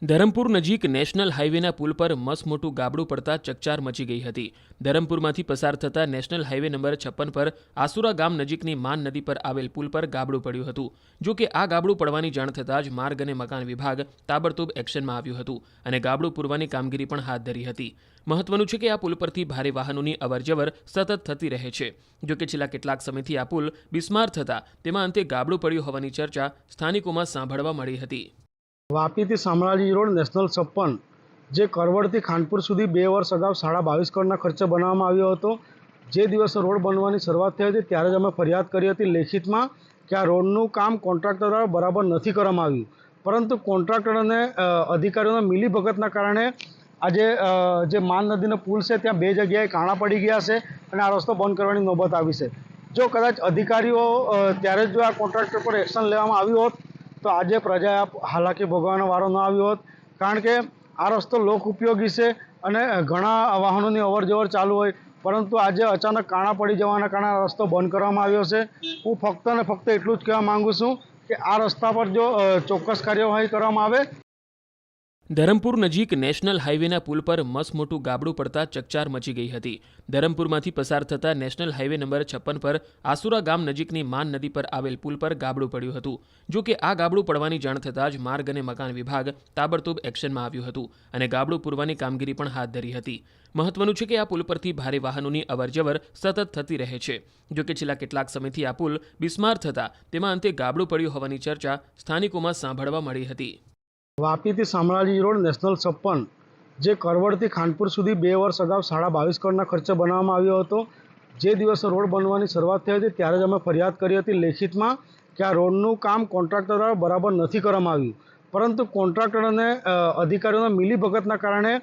ધરમપુર નજીક નેશનલ હાઈવેના પુલ પર મસમોટું ગાબડું પડતા ચકચાર મચી ગઈ હતી। ધરમપુરમાંથી પસાર થતા નેશનલ હાઈવે નંબર 56 પર આસુરા ગામ નજીકની માન નદી પર આવેલ પુલ પર ગાબડું પડ્યું હતું। જો કે આ ગાબડું પડવાની જાણ થતાં જ માર્ગ અને મકાન વિભાગ તાબડતોબ એક્શનમાં આવ્યું હતું અને ગાબડું પૂરવાની કામગીરી પણ હાથ ધરી હતી। મહત્વનું છે કે આ પુલ પરથી ભારે વાહનોની અવરજવર સતત થતી રહે છે। જો કે છેલ્લા કેટલાક સમયથી આ પુલ બિસ્માર થતાં તેમાં અંતે ગાબડું પડ્યું હોવાની ચર્ચા સ્થાનિકોમાં સાંભળવા મળી હતી। વાપીથી શામળાજી રોડ નેશનલ 56 જે કરવડથી ખાનપુર સુધી 2 વર્ષ અગાઉ 22.5 કરોડના ખર્ચે બનાવવામાં આવ્યો હતો। જે દિવસે રોડ બનવાની શરૂઆત થઈ હતી ત્યારે જ અમે ફરિયાદ કરી હતી લેખિતમાં કે આ રોડનું કામ કોન્ટ્રાક્ટર દ્વારા બરાબર નથી કરવામાં આવ્યું, પરંતુ કોન્ટ્રાક્ટર અને અધિકારીઓના મિલીભગતના કારણે આજે જે માન નદીનો પુલ છે ત્યાં 2 જગ્યાએ કાણા પડી ગયા છે અને આ રસ્તો બંધ કરવાની નોબત આવી છે। જો કદાચ અધિકારીઓ ત્યારે જો આ કોન્ટ્રાક્ટર પર એક્શન લેવામાં આવ્યું હોત તો આજે પ્રજાએ હાલાકી ભોગવવાનો વારો ન આવ્યો હોત, કારણ કે આ રસ્તો લોક ઉપયોગી છે અને ઘણા વાહનોની અવરજવર ચાલુ હોય, પરંતુ આજે અચાનક કાણા પડી જવાના કારણે આ રસ્તો બંધ કરવામાં આવ્યો છે। હું ફક્ત અને ફક્ત એટલું જ કહેવા માંગુ છું કે આ રસ્તા પર જો ચોક્કસ કાર્યવાહી કરવામાં આવે। ધરમપુર નજીક નેશનલ હાઈવેના પુલ પર મસમોટું ગાબડું પડતા ચકચાર મચી ગઈ હતી। ધરમપુરમાંથી પસાર થતા નેશનલ હાઈવે નંબર 56 પર આસુરા ગામ નજીકની માન નદી પર આવેલ પુલ પર ગાબડું પડ્યું હતું। જો કે આ ગાબડું પડવાની જાણ થતાં જ માર્ગ અને મકાન વિભાગ તાબડતોબ એક્શનમાં આવ્યું હતું અને ગાબડું પૂરવાની કામગીરી પણ હાથ ધરી હતી। મહત્વનું છે કે આ પુલ પરથી ભારે વાહનોની અવરજવર સતત થતી રહે છે। જો કે છેલ્લા કેટલાક સમયથી આ પુલ બિસ્માર થતાં તેમાં અંતે ગાબડું પડ્યું હોવાની ચર્ચા સ્થાનિકોમાં સાંભળવા મળી હતી। વાપીથી શામળાજી રોડ નેશનલ 56 જે કરવડથી ખાનપુર સુધી 2 વર્ષ અગાઉ 22.5 કરોડના ખર્ચે બનાવવામાં આવ્યો હતો। જે દિવસે રોડ બનવાની શરૂઆત થઈ હતી ત્યારે જ અમે ફરિયાદ કરી હતી લેખિતમાં કે આ રોડનું કામ કોન્ટ્રાક્ટર દ્વારા બરાબર નથી કરવામાં આવ્યું, પરંતુ કોન્ટ્રાક્ટર અને અધિકારીઓના મિલીભગતના કારણે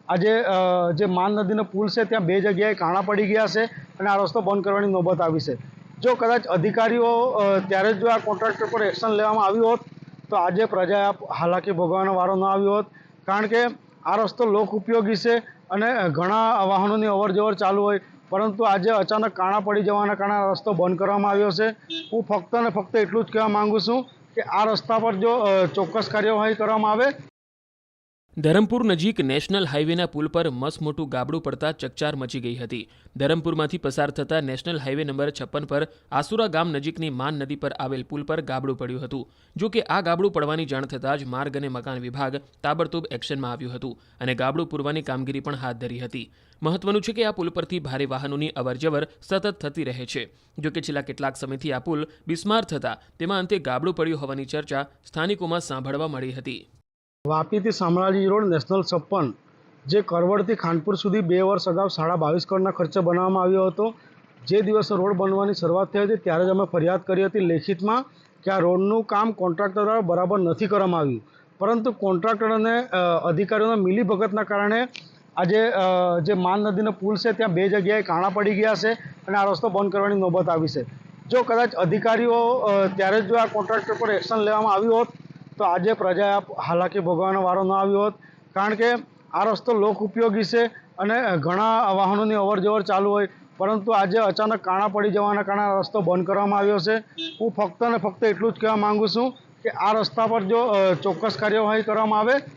આજે જે માન નદીનો પુલ છે ત્યાં 2 જગ્યાએ કાણા પડી ગયા છે અને આ રસ્તો બંધ કરવાની નોબત આવી છે। જો કદાચ અધિકારીઓ ત્યારે જો આ કોન્ટ્રાક્ટર પર એક્શન લેવામાં આવ્યું હોત તો આજે પ્રજાએ હાલાકી ભોગવવાનો વારો ન આવ્યો હોત, કારણ કે આ રસ્તો લોક ઉપયોગી છે અને ઘણા વાહનોની અવરજવર ચાલુ હોય, પરંતુ આજે અચાનક કાણા પડી જવાના કારણે આ રસ્તો બંધ કરવામાં આવ્યો છે। હું ફક્ત અને ફક્ત એટલું જ કહેવા માંગુ છું કે આ રસ્તા પર જો ચોક્કસ કાર્યવાહી કરવામાં આવે। ધરમપુર નજીક નેશનલ હાઈવેના પુલ પર મસમોટું ગાબડું પડતા ચકચાર મચી ગઈ હતી। ધરમપુરમાંથી પસાર થતા નેશનલ હાઈવે નંબર 56 પર આસુરા ગામ નજીકની માન નદી પર આવેલ પુલ પર ગાબડું પડ્યું હતું। જો કે આ ગાબડું પડવાની જાણ થતાં જ માર્ગ અને મકાન વિભાગ તાબડતોબ એક્શનમાં આવ્યું હતું અને ગાબડું પૂરવાની કામગીરી પણ હાથ ધરી હતી। મહત્વનું છે કે આ પુલ પરથી ભારે વાહનોની અવરજવર સતત થતી રહે છે। જો કે છેલ્લા કેટલાક સમયથી આ પુલ બિસ્માર થતાં તેમાં અંતે ગાબડું પડ્યું હોવાની ચર્ચા સ્થાનિકોમાં સાંભળવા મળી હતી। વાપીથી શામળાજી રોડ નેશનલ 56 જે કરવડથી ખાનપુર સુધી 2 વર્ષ અગાઉ 22.5 કરોડના ખર્ચે બનાવવામાં આવ્યો હતો। જે દિવસે રોડ બનવાની શરૂઆત થઈ હતી ત્યારે જ અમે ફરિયાદ કરી હતી લેખિતમાં કે આ રોડનું કામ કોન્ટ્રાક્ટર દ્વારા બરાબર નથી કરવામાં આવ્યું, પરંતુ કોન્ટ્રાક્ટર અને અધિકારીઓના મિલીભગતના કારણે આજે જે માન નદીનો પુલ છે ત્યાં 2 જગ્યાએ કાણા પડી ગયા છે અને આ રસ્તો બંધ કરવાની નોબત આવી છે। જો કદાચ અધિકારીઓ ત્યારે જો આ કોન્ટ્રાક્ટર પર એક્શન લેવામાં આવ્યું હોત તો આજે પ્રજાએ હાલાકી ભોગવવાનો વારો ન આવ્યો હોત, કારણ કે આ રસ્તો લોક ઉપયોગી છે અને ઘણા વાહનોની અવરજવર ચાલુ હોય, પરંતુ આજે અચાનક કાણા પડી જવાના કારણે આ રસ્તો બંધ કરવામાં આવ્યો છે। હું ફક્ત અને ફક્ત એટલું જ કહેવા માંગુ છું કે આ રસ્તા પર જો ચોક્કસ કાર્યવાહી કરવામાં આવે।